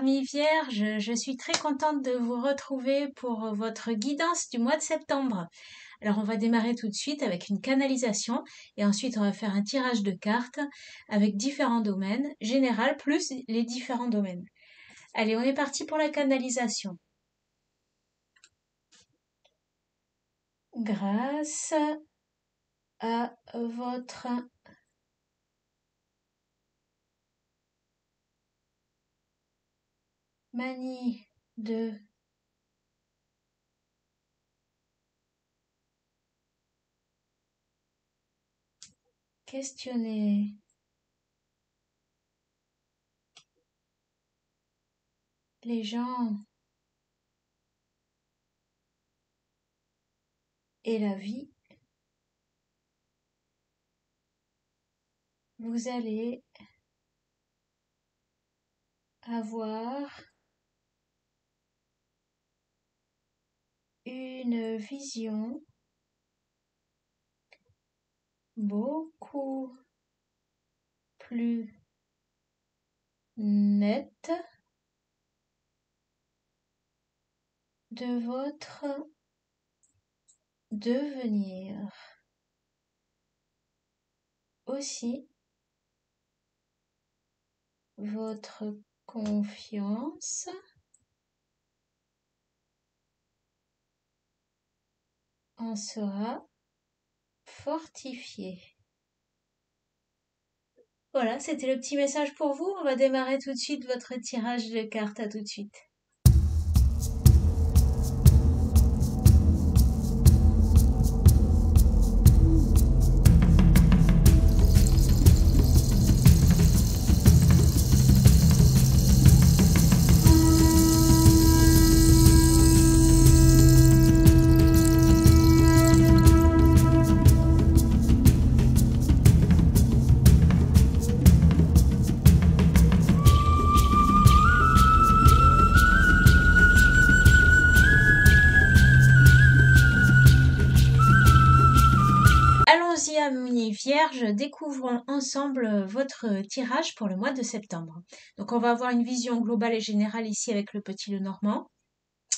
amis vierges, je suis très contente de vous retrouver pour votre guidance du mois de septembre. Alors on va démarrer tout de suite avec une canalisation et ensuite on va faire un tirage de cartes avec différents domaines, général plus les différents domaines. Allez, on est parti pour la canalisation. Grâce à votre manie de questionner les gens et la vie, vous allez avoir une vision beaucoup plus nette de votre devenir. Aussi, votre confiance en sera fortifiée. Voilà, c'était le petit message pour vous. On va démarrer tout de suite votre tirage de cartes. À tout de suite. Allons-y, amis vierges, découvrons ensemble votre tirage pour le mois de septembre. Donc on va avoir une vision globale et générale ici avec le petit Lenormand.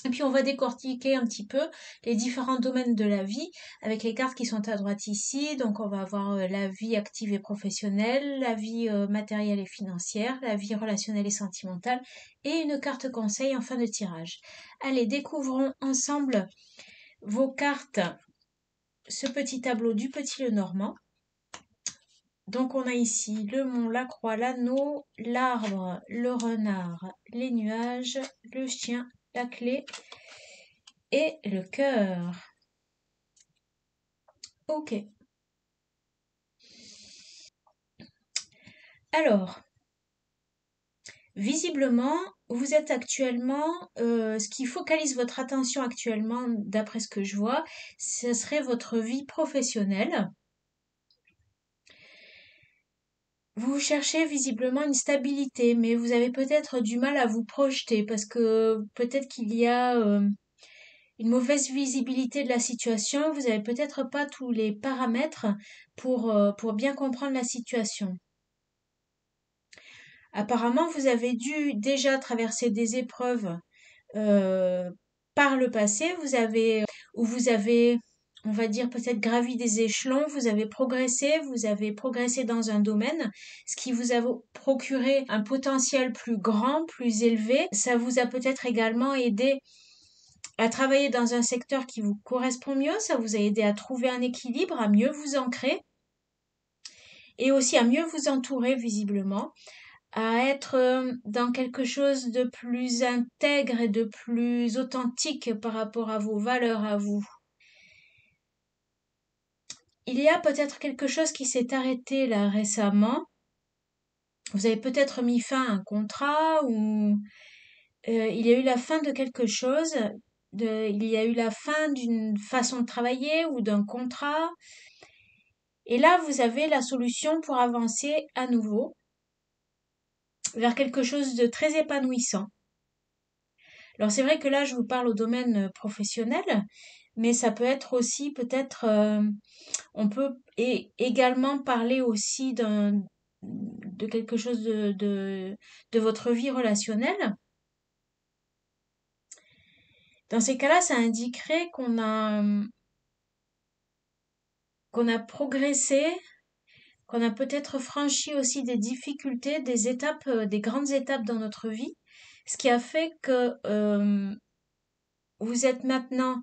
Et puis on va décortiquer un petit peu les différents domaines de la vie avec les cartes qui sont à droite ici. Donc on va avoir la vie active et professionnelle, la vie matérielle et financière, la vie relationnelle et sentimentale et une carte conseil en fin de tirage. Allez, découvrons ensemble vos cartes, ce petit tableau du petit Lenormand. Donc on a ici le mont, la croix, l'anneau, l'arbre, le renard, les nuages, le chien, la clé et le cœur. Ok. Alors, visiblement, vous êtes actuellement, ce qui focalise votre attention actuellement, d'après ce que je vois, ce serait votre vie professionnelle. Vous cherchez visiblement une stabilité, mais vous avez peut-être du mal à vous projeter parce que peut-être qu'il y a une mauvaise visibilité de la situation. Vous n'avez peut-être pas tous les paramètres pour bien comprendre la situation. Apparemment, vous avez dû déjà traverser des épreuves euh, par le passé. Vous avez, on va dire, peut-être gravi des échelons. Vous avez progressé dans un domaine, ce qui vous a procuré un potentiel plus grand, plus élevé. Ça vous a peut-être également aidé à travailler dans un secteur qui vous correspond mieux. Ça vous a aidé à trouver un équilibre, à mieux vous ancrer et aussi à mieux vous entourer visiblement, à être dans quelque chose de plus intègre et de plus authentique par rapport à vos valeurs à vous. Il y a peut-être quelque chose qui s'est arrêté là récemment. Vous avez peut-être mis fin à un contrat ou il y a eu la fin de quelque chose. Il y a eu la fin d'une façon de travailler ou d'un contrat. Et là, vous avez la solution pour avancer à nouveau vers quelque chose de très épanouissant. Alors c'est vrai que là, je vous parle au domaine professionnel, mais ça peut être aussi peut-être, on peut également parler aussi de quelque chose de votre vie relationnelle. Dans ces cas-là, ça indiquerait qu'on a progressé, qu'on a peut-être franchi aussi des difficultés, des étapes, des grandes étapes dans notre vie, ce qui a fait que vous êtes maintenant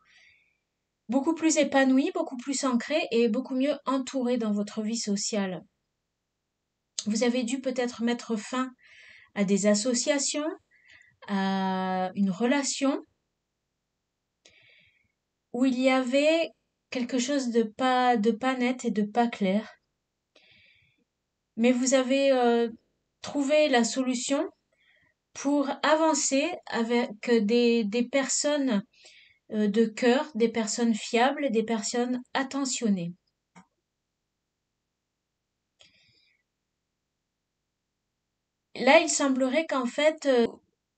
beaucoup plus épanoui, beaucoup plus ancré et beaucoup mieux entouré dans votre vie sociale. Vous avez dû peut-être mettre fin à des associations, à une relation où il y avait quelque chose de pas net et de pas clair. Mais vous avez trouvé la solution pour avancer avec des personnes de cœur, des personnes fiables, des personnes attentionnées. Là, il semblerait qu'en fait,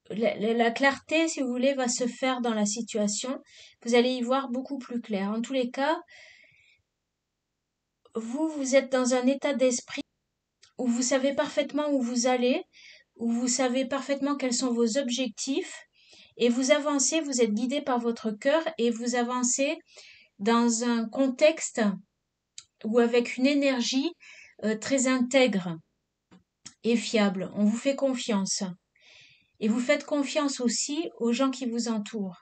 la clarté, si vous voulez, va se faire dans la situation. Vous allez y voir beaucoup plus clair. En tous les cas, vous êtes dans un état d'esprit où vous savez parfaitement où vous allez, où vous savez parfaitement quels sont vos objectifs, et vous avancez, vous êtes guidé par votre cœur, et vous avancez dans un contexte ou avec une énergie très intègre et fiable. On vous fait confiance. Et vous faites confiance aussi aux gens qui vous entourent.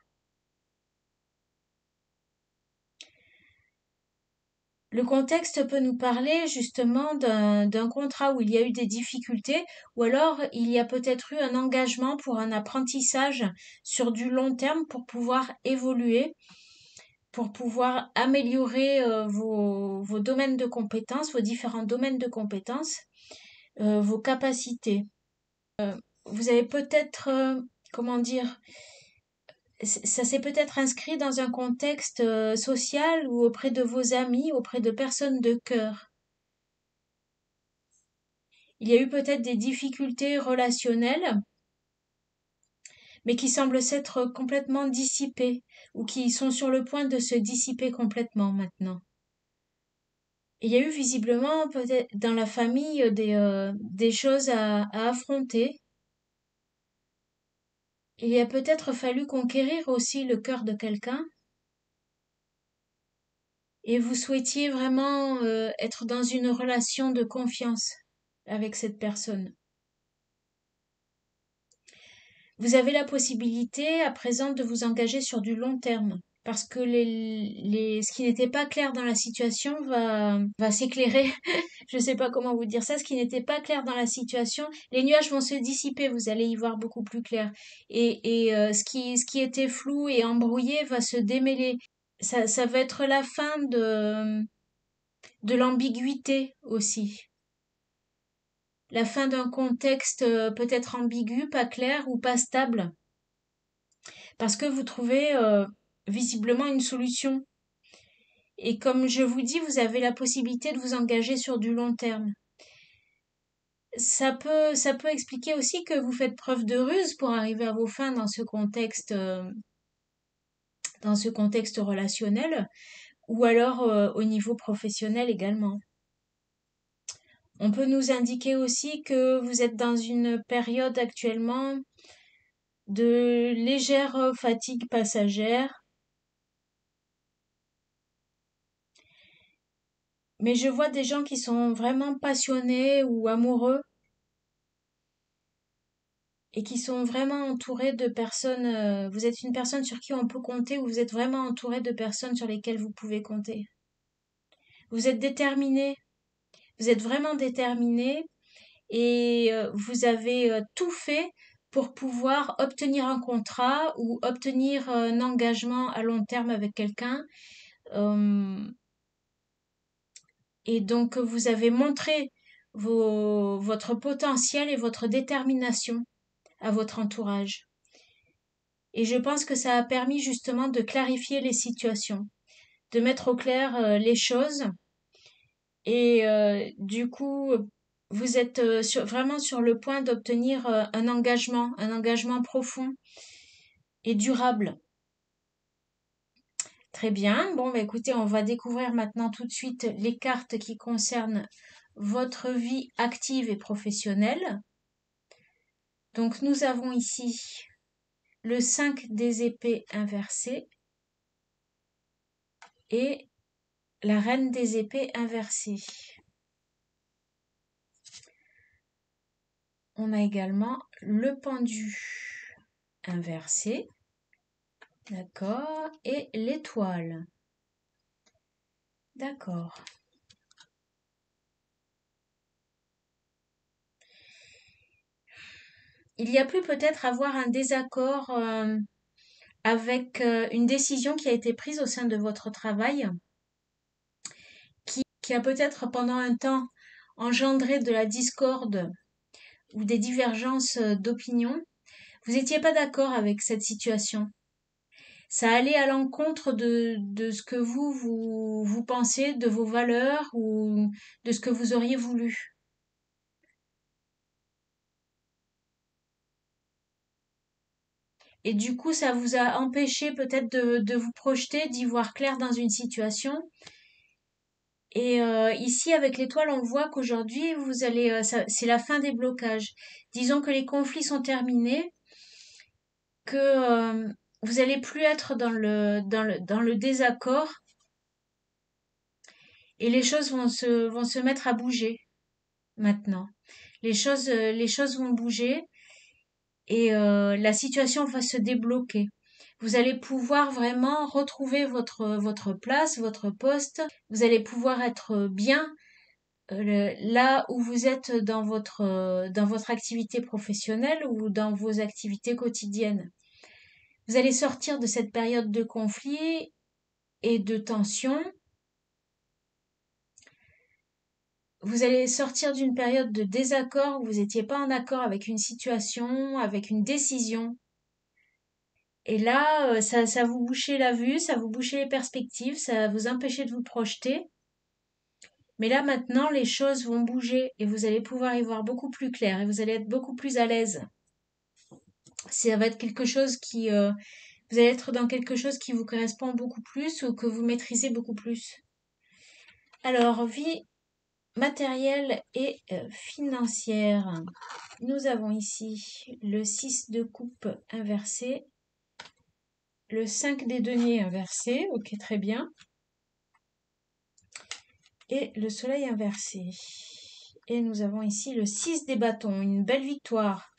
Le contexte peut nous parler justement d'un contrat où il y a eu des difficultés, ou alors il y a peut-être eu un engagement pour un apprentissage sur du long terme pour pouvoir évoluer, pour pouvoir améliorer vos domaines de compétences, vos différents domaines de compétences, vos capacités. Vous avez peut-être, comment dire, ça s'est peut-être inscrit dans un contexte social ou auprès de vos amis, auprès de personnes de cœur. Il y a eu peut-être des difficultés relationnelles, mais qui semblent s'être complètement dissipées ou qui sont sur le point de se dissiper complètement maintenant. Il y a eu visiblement peut-être dans la famille des choses à affronter. Il a peut-être fallu conquérir aussi le cœur de quelqu'un et vous souhaitiez vraiment être dans une relation de confiance avec cette personne. Vous avez la possibilité à présent de vous engager sur du long terme parce que ce qui n'était pas clair dans la situation va s'éclairer. Je ne sais pas comment vous dire ça. Ce qui n'était pas clair dans la situation, les nuages vont se dissiper. Vous allez y voir beaucoup plus clair. Et ce qui était flou et embrouillé va se démêler. Ça va être la fin de l'ambiguïté aussi. La fin d'un contexte peut-être ambigu, pas clair ou pas stable. Parce que vous trouvez visiblement une solution. Et comme je vous dis, vous avez la possibilité de vous engager sur du long terme. Ça peut expliquer aussi que vous faites preuve de ruse pour arriver à vos fins dans ce contexte relationnel, ou alors au niveau professionnel également. On peut nous indiquer aussi que vous êtes dans une période actuellement de légère fatigue passagère, mais je vois des gens qui sont vraiment passionnés ou amoureux et qui sont vraiment entourés de personnes. Vous êtes une personne sur qui on peut compter ou vous êtes vraiment entouré de personnes sur lesquelles vous pouvez compter. Vous êtes déterminé, vous êtes vraiment déterminé et vous avez tout fait pour pouvoir obtenir un contrat ou obtenir un engagement à long terme avec quelqu'un. Euh, et donc vous avez montré votre potentiel et votre détermination à votre entourage. Et je pense que ça a permis justement de clarifier les situations, de mettre au clair les choses. Et du coup, vous êtes vraiment sur le point d'obtenir un engagement profond et durable. Très bien. Bon, bah, écoutez, on va découvrir maintenant tout de suite les cartes qui concernent votre vie active et professionnelle. Donc, nous avons ici le 5 des épées inversé et la reine des épées inversée. On a également le pendu inversé, d'accord, et l'étoile. D'accord. Il y a pu peut-être avoir un désaccord avec une décision qui a été prise au sein de votre travail, qui a peut-être pendant un temps engendré de la discorde ou des divergences d'opinion. Vous n'étiez pas d'accord avec cette situation. Ça allait à l'encontre de ce que vous pensez, de vos valeurs ou de ce que vous auriez voulu. Et du coup, ça vous a empêché peut-être de vous projeter, d'y voir clair dans une situation. Et ici, avec l'étoile, on voit qu'aujourd'hui, c'est la fin des blocages. Disons que les conflits sont terminés, que vous allez plus être dans le désaccord et les choses vont se mettre à bouger maintenant. Les choses vont bouger et la situation va se débloquer. Vous allez pouvoir vraiment retrouver votre place, votre poste. Vous allez pouvoir être bien là où vous êtes dans votre activité professionnelle ou dans vos activités quotidiennes. Vous allez sortir de cette période de conflit et de tension. Vous allez sortir d'une période de désaccord où vous n'étiez pas en accord avec une situation, avec une décision. Et là, ça vous bouchait la vue, ça vous bouchait les perspectives, ça vous empêchait de vous projeter. Mais là, maintenant, les choses vont bouger et vous allez pouvoir y voir beaucoup plus clair et vous allez être beaucoup plus à l'aise. Ça va être quelque chose vous allez être dans quelque chose qui vous correspond beaucoup plus ou que vous maîtrisez beaucoup plus. Alors, vie matérielle et financière. Nous avons ici le 6 de coupe inversé, le 5 des deniers inversé, ok, très bien, et le soleil inversé. Et nous avons ici le 6 des bâtons, une belle victoire.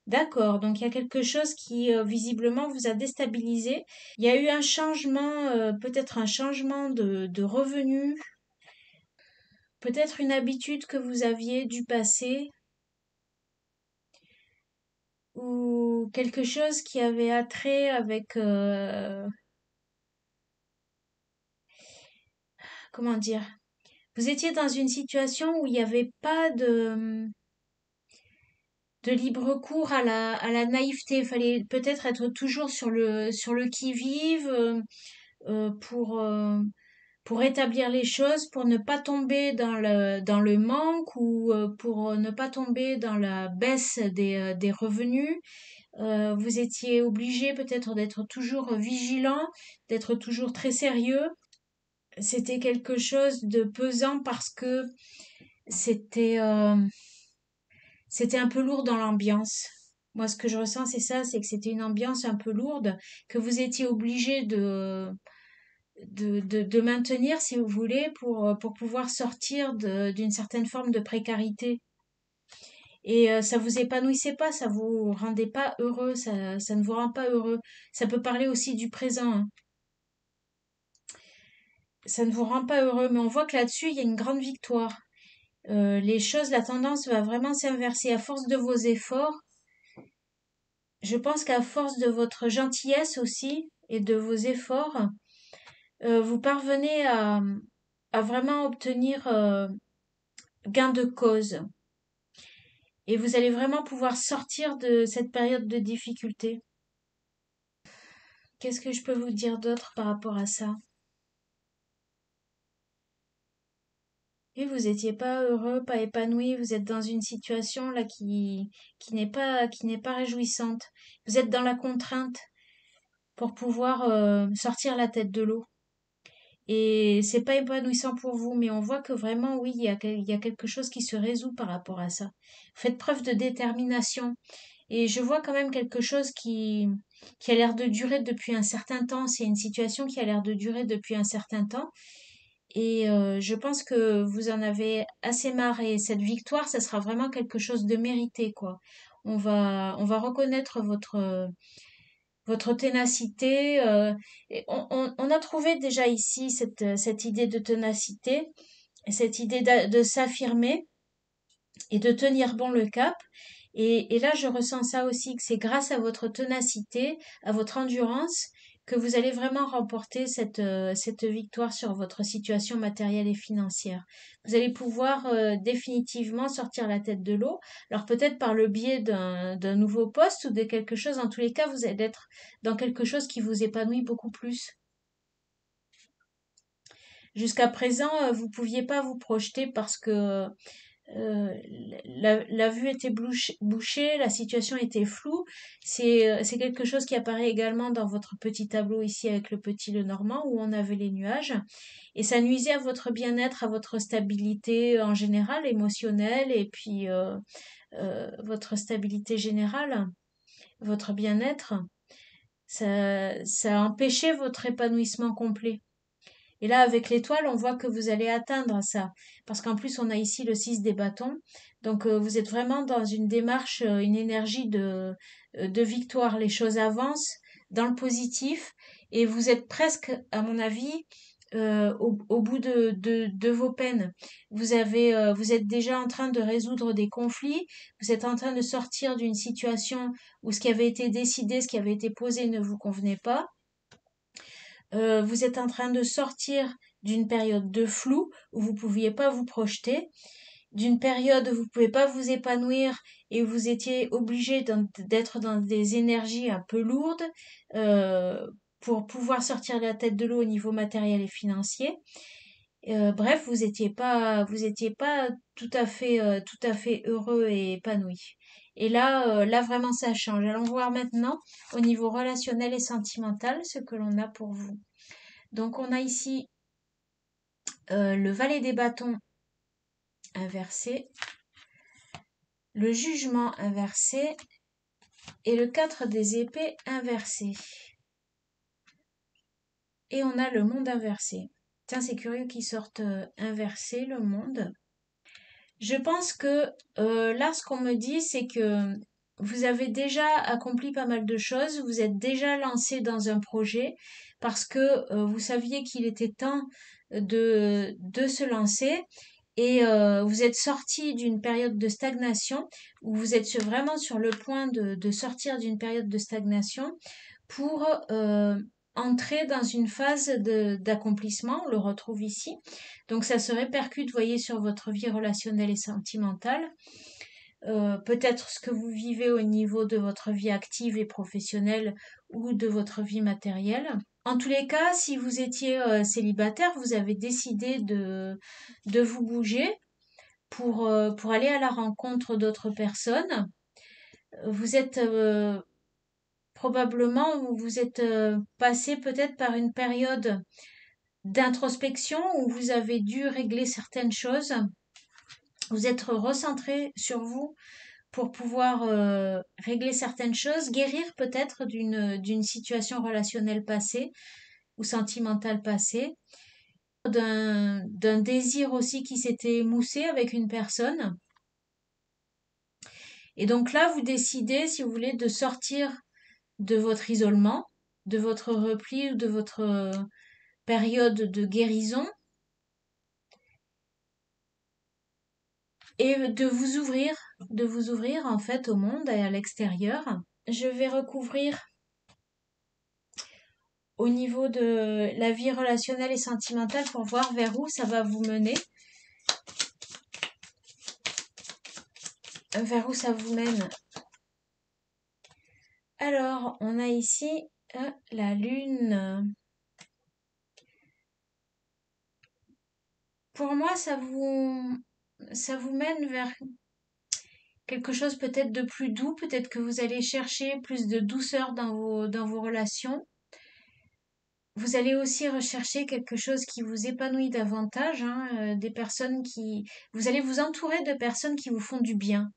D'accord, donc il y a quelque chose qui visiblement vous a déstabilisé. Il y a eu un changement, peut-être un changement de revenus, peut-être une habitude que vous aviez du passé ou quelque chose qui avait attrait avec, comment dire, vous étiez dans une situation où il n'y avait pas de libre cours à la naïveté. Il fallait peut-être être toujours sur le qui-vive euh, pour, euh, pour établir les choses, pour ne pas tomber dans le manque ou pour ne pas tomber dans la baisse des revenus. Vous étiez obligé peut-être d'être toujours vigilant, d'être toujours très sérieux. C'était quelque chose de pesant parce que c'était c'était un peu lourd dans l'ambiance. Moi, ce que je ressens, c'est ça, c'est que c'était une ambiance un peu lourde, que vous étiez obligé de maintenir, si vous voulez, pour pouvoir sortir d'une certaine forme de précarité. Et ça vous épanouissait pas, ça vous rendait pas heureux, ça ne vous rend pas heureux. Ça peut parler aussi du présent, hein. Ça ne vous rend pas heureux, mais on voit que là-dessus, il y a une grande victoire. Les choses, la tendance va vraiment s'inverser à force de vos efforts. Je pense qu'à force de votre gentillesse aussi et de vos efforts, vous parvenez à vraiment obtenir gain de cause. Et vous allez vraiment pouvoir sortir de cette période de difficulté. Qu'est-ce que je peux vous dire d'autre par rapport à ça? Et vous étiez pas heureux, pas épanoui, vous êtes dans une situation là qui n'est pas réjouissante. Vous êtes dans la contrainte pour pouvoir sortir la tête de l'eau. Et c'est pas épanouissant pour vous, mais on voit que vraiment, oui, il y a quelque chose qui se résout par rapport à ça. Faites preuve de détermination. Et je vois quand même quelque chose qui a l'air de durer depuis un certain temps. C'est une situation qui a l'air de durer depuis un certain temps. Et je pense que vous en avez assez marre. Et cette victoire, ça sera vraiment quelque chose de mérité, quoi. On va reconnaître votre ténacité. Et on a trouvé déjà ici cette idée de ténacité, cette idée de s'affirmer et de tenir bon le cap. Et là, je ressens ça aussi, que c'est grâce à votre ténacité, à votre endurance, que vous allez vraiment remporter cette victoire sur votre situation matérielle et financière. Vous allez pouvoir définitivement sortir la tête de l'eau. Alors peut-être par le biais d'un nouveau poste ou de quelque chose. En tous les cas, vous allez être dans quelque chose qui vous épanouit beaucoup plus. Jusqu'à présent, vous pouviez pas vous projeter parce que euh, la vue était bouchée, la situation était floue. C'est quelque chose qui apparaît également dans votre petit tableau ici avec le petit Lenormand où on avait les nuages. Et ça nuisait à votre bien-être, à votre stabilité en général, émotionnelle, et puis votre stabilité générale, votre bien-être. Ça empêchait votre épanouissement complet. Et là, avec l'étoile, on voit que vous allez atteindre ça. Parce qu'en plus, on a ici le 6 des bâtons. Donc, vous êtes vraiment dans une démarche, une énergie de victoire. Les choses avancent dans le positif. Et vous êtes presque, à mon avis, au bout de vos peines. Vous êtes déjà en train de résoudre des conflits. Vous êtes en train de sortir d'une situation où ce qui avait été décidé, ce qui avait été posé ne vous convenait pas. Vous êtes en train de sortir d'une période de flou où vous pouviez pas vous projeter, d'une période où vous pouvez pas vous épanouir et où vous étiez obligé d'être dans des énergies un peu lourdes pour pouvoir sortir la tête de l'eau au niveau matériel et financier. Bref, vous étiez pas tout à fait heureux et épanoui. Et là vraiment ça change. Allons voir maintenant au niveau relationnel et sentimental ce que l'on a pour vous. Donc on a ici le valet des bâtons inversé, le jugement inversé et le 4 des épées inversé. Et on a le monde inversé. Tiens, c'est curieux qu'ils sortent inversé le monde. Je pense que là, ce qu'on me dit, c'est que vous avez déjà accompli pas mal de choses, vous êtes déjà lancé dans un projet parce que vous saviez qu'il était temps de se lancer et vous êtes sorti d'une période de stagnation où vous êtes vraiment sur le point de sortir d'une période de stagnation pour entrer dans une phase d'accomplissement, on le retrouve ici. Donc ça se répercute, voyez, sur votre vie relationnelle et sentimentale. Peut-être ce que vous vivez au niveau de votre vie active et professionnelle ou de votre vie matérielle. En tous les cas, si vous étiez célibataire, vous avez décidé de vous bouger pour aller à la rencontre d'autres personnes. Vous êtes probablement, vous êtes passé peut-être par une période d'introspection où vous avez dû régler certaines choses. Vous êtes recentré sur vous pour pouvoir régler certaines choses, guérir peut-être d'une situation relationnelle passée ou sentimentale passée, d'un désir aussi qui s'était émoussé avec une personne. Et donc là, vous décidez, si vous voulez, de sortir de votre isolement, de votre repli ou de votre période de guérison et de vous ouvrir en fait au monde et à l'extérieur. Je vais recouvrir au niveau de la vie relationnelle et sentimentale pour voir vers où ça va vous mener, vers où ça vous mène. Alors, on a ici la lune. Pour moi, ça vous mène vers quelque chose peut-être de plus doux, peut-être que vous allez chercher plus de douceur dans vos relations. Vous allez aussi rechercher quelque chose qui vous épanouit davantage, hein, des personnes qui... Vous allez vous entourer de personnes qui vous font du bien.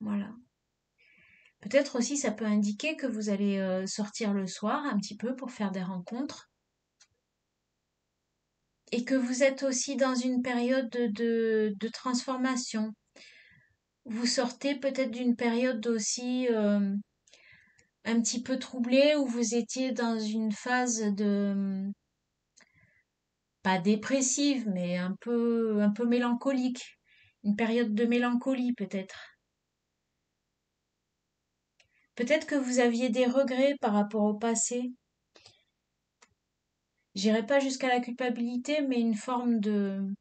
Voilà. Peut-être aussi ça peut indiquer que vous allez sortir le soir un petit peu pour faire des rencontres et que vous êtes aussi dans une période de transformation. Vous sortez peut-être d'une période aussi un petit peu troublée où vous étiez dans une phase de pas dépressive mais un peu mélancolique, une période de mélancolie peut-être. Peut-être que vous aviez des regrets par rapport au passé. J'irai pas jusqu'à la culpabilité, mais une forme de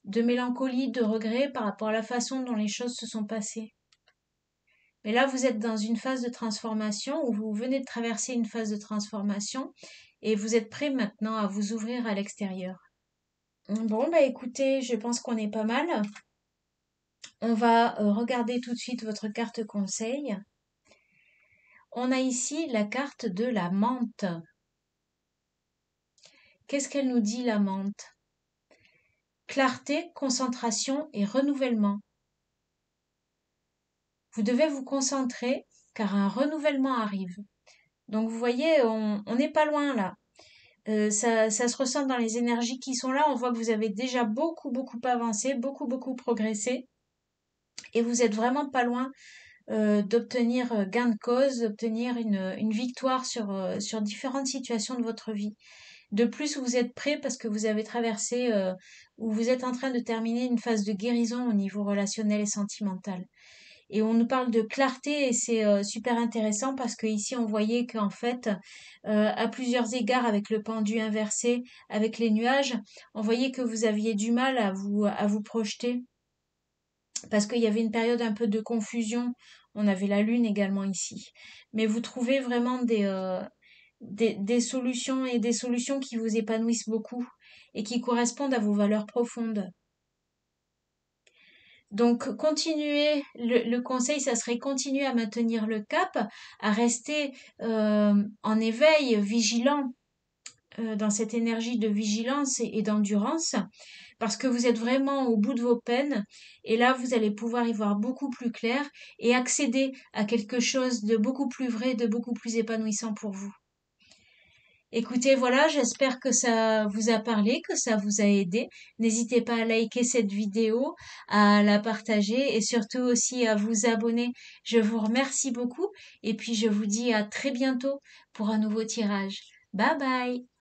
mélancolie, de regret par rapport à la façon dont les choses se sont passées. Mais là, vous êtes dans une phase de transformation où vous venez de traverser une phase de transformation et vous êtes prêt maintenant à vous ouvrir à l'extérieur. Bon, bah écoutez, je pense qu'on est pas mal. On va regarder tout de suite votre carte conseil. On a ici la carte de la menthe. Qu'est-ce qu'elle nous dit, la menthe? Clarté, concentration et renouvellement. Vous devez vous concentrer car un renouvellement arrive. Donc vous voyez, on n'est pas loin là. Ça se ressent dans les énergies qui sont là. On voit que vous avez déjà beaucoup avancé, beaucoup progressé. Et vous êtes vraiment pas loin d'obtenir gain de cause, d'obtenir une victoire sur différentes situations de votre vie. De plus, vous êtes prêt parce que vous avez traversé ou vous êtes en train de terminer une phase de guérison au niveau relationnel et sentimental. Et on nous parle de clarté et c'est super intéressant parce que ici on voyait qu'en fait, à plusieurs égards avec le pendu inversé, avec les nuages, on voyait que vous aviez du mal à vous projeter parce qu'il y avait une période un peu de confusion. On avait la lune également ici. Mais vous trouvez vraiment des solutions et des solutions qui vous épanouissent beaucoup et qui correspondent à vos valeurs profondes. Donc, continuer, le conseil, ça serait continuer à maintenir le cap, à rester en éveil, vigilant, dans cette énergie de vigilance et d'endurance, parce que vous êtes vraiment au bout de vos peines, et là, vous allez pouvoir y voir beaucoup plus clair et accéder à quelque chose de beaucoup plus vrai, de beaucoup plus épanouissant pour vous. Écoutez, voilà, j'espère que ça vous a parlé, que ça vous a aidé. N'hésitez pas à liker cette vidéo, à la partager et surtout aussi à vous abonner. Je vous remercie beaucoup et puis je vous dis à très bientôt pour un nouveau tirage. Bye bye!